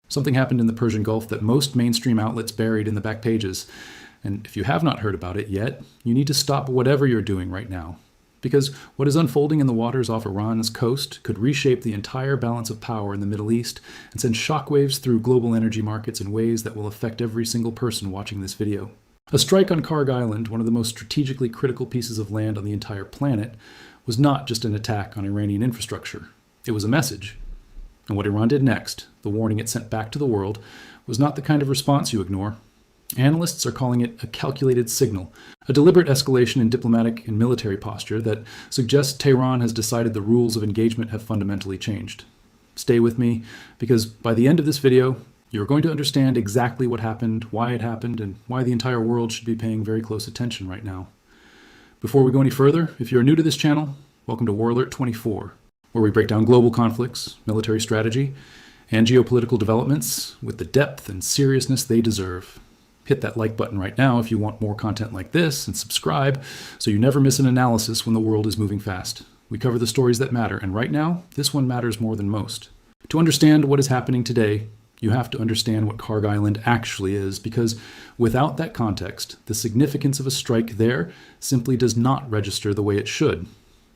Something happened in the Persian Gulf that most mainstream outlets buried in the back pages. And if you have not heard about it yet, you need to stop whatever you're doing right now. Because what is unfolding in the waters off Iran's coast could reshape the entire balance of power in the Middle East and send shockwaves through global energy markets in ways that will affect every single person watching this video. A strike on Kharg Island, one of the most strategically critical pieces of land on the entire planet, was not just an attack on Iranian infrastructure. It was a message. And what Iran did next, the warning it sent back to the world, was not the kind of response you ignore. Analysts are calling it a calculated signal, a deliberate escalation in diplomatic and military posture that suggests Tehran has decided the rules of engagement have fundamentally changed. Stay with me, because by the end of this video, you're going to understand exactly what happened, why it happened, and why the entire world should be paying very close attention right now. Before we go any further, if you're new to this channel, welcome to War Alert 24, where we break down global conflicts, military strategy, and geopolitical developments with the depth and seriousness they deserve. Hit that like button right now if you want more content like this, and subscribe so you never miss an analysis when the world is moving fast. We cover the stories that matter, and right now, this one matters more than most. To understand what is happening today, you have to understand what Kharg Island actually is, because without that context, the significance of a strike there simply does not register the way it should.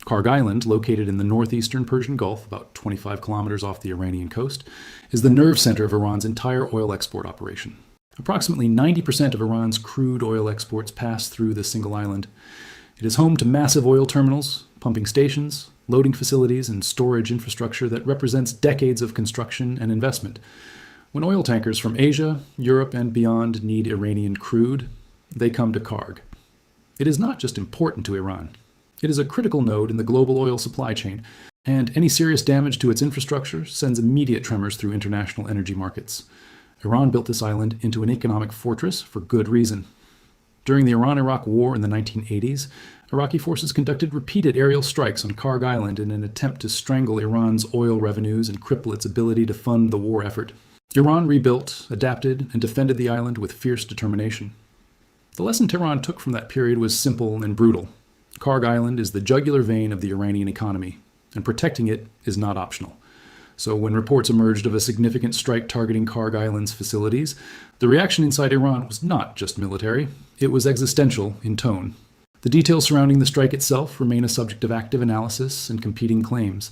Kharg Island, located in the northeastern Persian Gulf, about 25 kilometers off the Iranian coast, is the nerve center of Iran's entire oil export operation. Approximately 90% of Iran's crude oil exports pass through this single island. It is home to massive oil terminals, pumping stations, loading facilities, and storage infrastructure that represents decades of construction and investment. When oil tankers from Asia, Europe, and beyond need Iranian crude, they come to Kharg. It is not just important to Iran. It is a critical node in the global oil supply chain, and any serious damage to its infrastructure sends immediate tremors through international energy markets. Iran built this island into an economic fortress for good reason. During the Iran-Iraq War in the 1980s, Iraqi forces conducted repeated aerial strikes on Kharg Island in an attempt to strangle Iran's oil revenues and cripple its ability to fund the war effort. Iran rebuilt, adapted, and defended the island with fierce determination. The lesson Tehran took from that period was simple and brutal. Kharg Island is the jugular vein of the Iranian economy, and protecting it is not optional. So when reports emerged of a significant strike targeting Kharg Island's facilities, the reaction inside Iran was not just military, it was existential in tone. The details surrounding the strike itself remain a subject of active analysis and competing claims,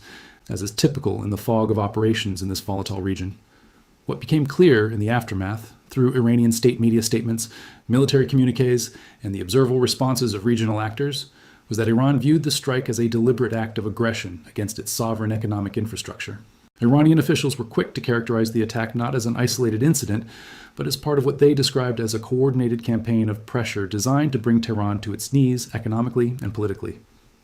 as is typical in the fog of operations in this volatile region. What became clear in the aftermath, through Iranian state media statements, military communiques, and the observable responses of regional actors, was that Iran viewed the strike as a deliberate act of aggression against its sovereign economic infrastructure. Iranian officials were quick to characterize the attack not as an isolated incident, but as part of what they described as a coordinated campaign of pressure designed to bring Tehran to its knees economically and politically.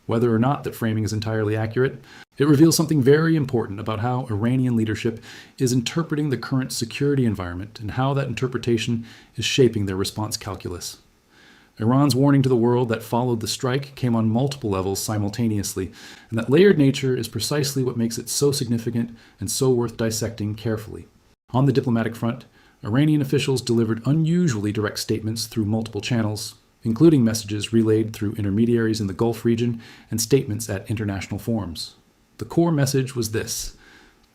Whether or not that framing is entirely accurate, it reveals something very important about how Iranian leadership is interpreting the current security environment and how that interpretation is shaping their response calculus. Iran's warning to the world that followed the strike came on multiple levels simultaneously, and that layered nature is precisely what makes it so significant and so worth dissecting carefully. On the diplomatic front, Iranian officials delivered unusually direct statements through multiple channels, including messages relayed through intermediaries in the Gulf region and statements at international forums. The core message was this: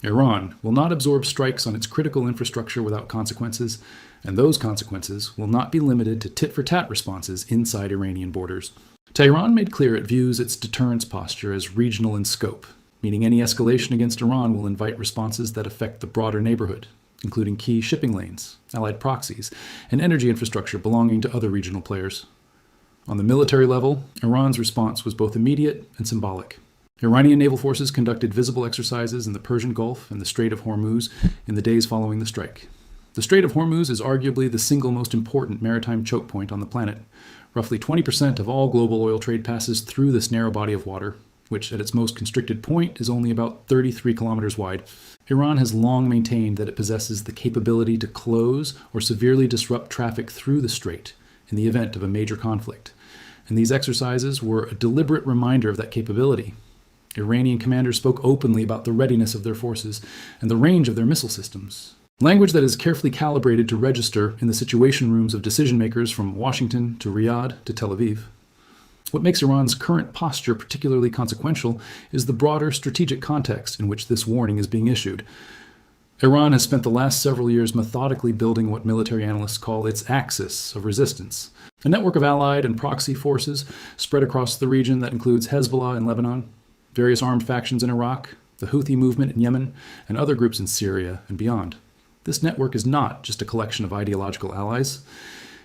Iran will not absorb strikes on its critical infrastructure without consequences, and those consequences will not be limited to tit-for-tat responses inside Iranian borders. Tehran made clear it views its deterrence posture as regional in scope, meaning any escalation against Iran will invite responses that affect the broader neighborhood, including key shipping lanes, allied proxies, and energy infrastructure belonging to other regional players. On the military level, Iran's response was both immediate and symbolic. Iranian naval forces conducted visible exercises in the Persian Gulf and the Strait of Hormuz in the days following the strike. The Strait of Hormuz is arguably the single most important maritime choke point on the planet. Roughly 20% of all global oil trade passes through this narrow body of water, which at its most constricted point is only about 33 kilometers wide. Iran has long maintained that it possesses the capability to close or severely disrupt traffic through the strait in the event of a major conflict, and these exercises were a deliberate reminder of that capability. Iranian commanders spoke openly about the readiness of their forces and the range of their missile systems. Language that is carefully calibrated to register in the situation rooms of decision-makers from Washington to Riyadh to Tel Aviv. What makes Iran's current posture particularly consequential is the broader strategic context in which this warning is being issued. Iran has spent the last several years methodically building what military analysts call its axis of resistance, a network of allied and proxy forces spread across the region that includes Hezbollah in Lebanon, various armed factions in Iraq, the Houthi movement in Yemen, and other groups in Syria and beyond. This network is not just a collection of ideological allies.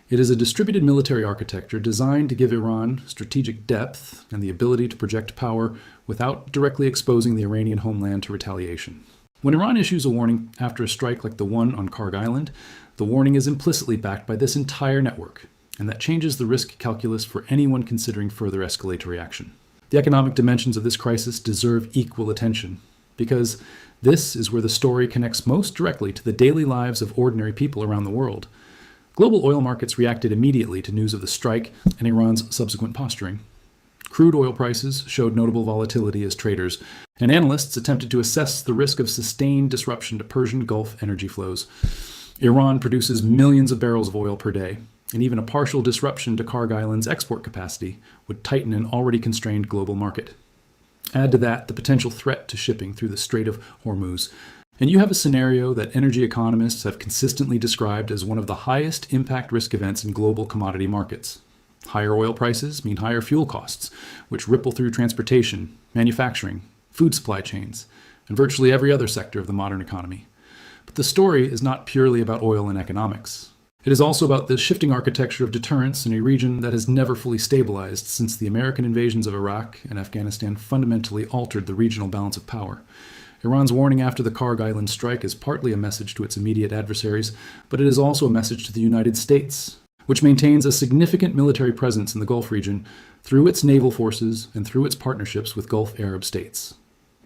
It is a distributed military architecture designed to give Iran strategic depth and the ability to project power without directly exposing the Iranian homeland to retaliation. When Iran issues a warning after a strike like the one on Kharg Island, the warning is implicitly backed by this entire network, and that changes the risk calculus for anyone considering further escalatory action. The economic dimensions of this crisis deserve equal attention, because this is where the story connects most directly to the daily lives of ordinary people around the world. Global oil markets reacted immediately to news of the strike and Iran's subsequent posturing. Crude oil prices showed notable volatility as traders, and analysts attempted to assess the risk of sustained disruption to Persian Gulf energy flows. Iran produces millions of barrels of oil per day, and even a partial disruption to Kharg Island's export capacity would tighten an already constrained global market. Add to that the potential threat to shipping through the Strait of Hormuz, and you have a scenario that energy economists have consistently described as one of the highest impact risk events in global commodity markets. Higher oil prices mean higher fuel costs, which ripple through transportation, manufacturing, food supply chains, and virtually every other sector of the modern economy. But the story is not purely about oil and economics. It is also about the shifting architecture of deterrence in a region that has never fully stabilized since the American invasions of Iraq and Afghanistan fundamentally altered the regional balance of power. Iran's warning after the Kharg Island strike is partly a message to its immediate adversaries, but it is also a message to the United States, which maintains a significant military presence in the Gulf region through its naval forces and through its partnerships with Gulf Arab states.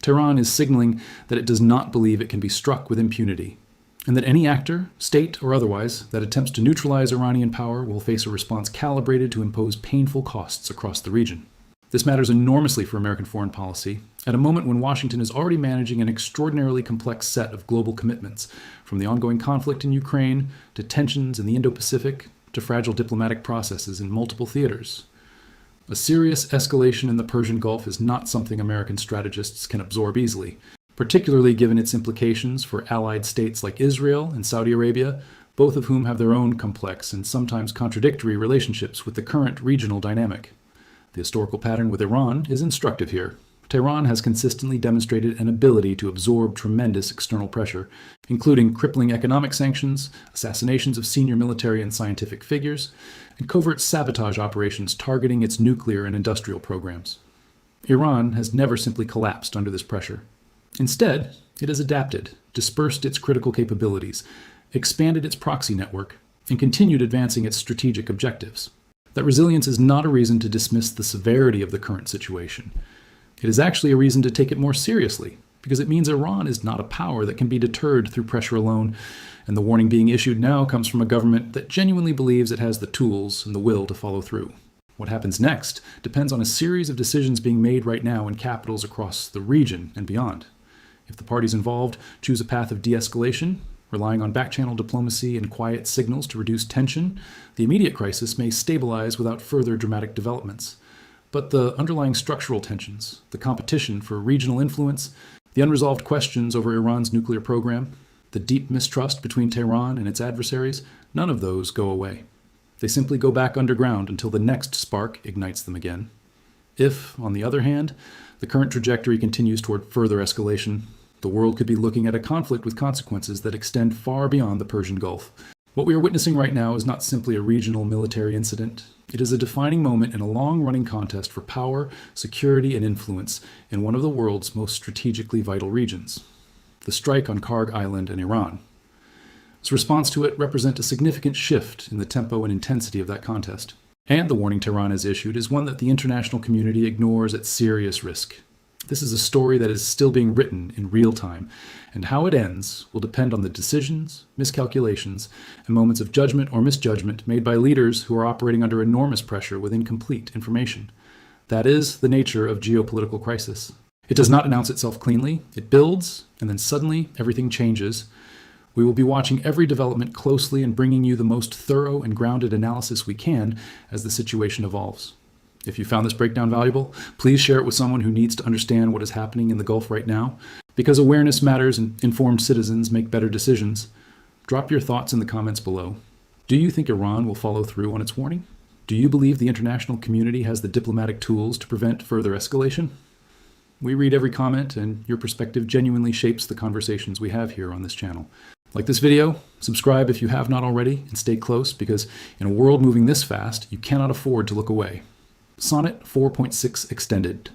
Tehran is signaling that it does not believe it can be struck with impunity, and that any actor, state or otherwise, that attempts to neutralize Iranian power will face a response calibrated to impose painful costs across the region. This matters enormously for American foreign policy, at a moment when Washington is already managing an extraordinarily complex set of global commitments, from the ongoing conflict in Ukraine to tensions in the Indo-Pacific to fragile diplomatic processes in multiple theaters. A serious escalation in the Persian Gulf is not something American strategists can absorb easily, particularly given its implications for allied states like Israel and Saudi Arabia, both of whom have their own complex and sometimes contradictory relationships with the current regional dynamic. The historical pattern with Iran is instructive here. Tehran has consistently demonstrated an ability to absorb tremendous external pressure, including crippling economic sanctions, assassinations of senior military and scientific figures, and covert sabotage operations targeting its nuclear and industrial programs. Iran has never simply collapsed under this pressure. Instead, it has adapted, dispersed its critical capabilities, expanded its proxy network, and continued advancing its strategic objectives. That resilience is not a reason to dismiss the severity of the current situation. It is actually a reason to take it more seriously, because it means Iran is not a power that can be deterred through pressure alone, and the warning being issued now comes from a government that genuinely believes it has the tools and the will to follow through. What happens next depends on a series of decisions being made right now in capitals across the region and beyond. If the parties involved choose a path of de-escalation, relying on back-channel diplomacy and quiet signals to reduce tension, the immediate crisis may stabilize without further dramatic developments. But the underlying structural tensions, the competition for regional influence, the unresolved questions over Iran's nuclear program, the deep mistrust between Tehran and its adversaries, none of those go away. They simply go back underground until the next spark ignites them again. If, on the other hand, the current trajectory continues toward further escalation, the world could be looking at a conflict with consequences that extend far beyond the Persian Gulf. What we are witnessing right now is not simply a regional military incident. It is a defining moment in a long-running contest for power, security, and influence in one of the world's most strategically vital regions, the strike on Kharg Island in Iran. Its response to it represents a significant shift in the tempo and intensity of that contest. And the warning Tehran has issued is one that the international community ignores at serious risk. This is a story that is still being written in real time, and how it ends will depend on the decisions, miscalculations, and moments of judgment or misjudgment made by leaders who are operating under enormous pressure with incomplete information. That is the nature of geopolitical crisis. It does not announce itself cleanly, it builds, and then suddenly everything changes. We will be watching every development closely and bringing you the most thorough and grounded analysis we can as the situation evolves. If you found this breakdown valuable, please share it with someone who needs to understand what is happening in the Gulf right now. Because awareness matters and informed citizens make better decisions. Drop your thoughts in the comments below. Do you think Iran will follow through on its warning? Do you believe the international community has the diplomatic tools to prevent further escalation? We read every comment, and your perspective genuinely shapes the conversations we have here on this channel. Like this video, subscribe if you have not already, and stay close, because in a world moving this fast, you cannot afford to look away. Sonnet 4.6 Extended.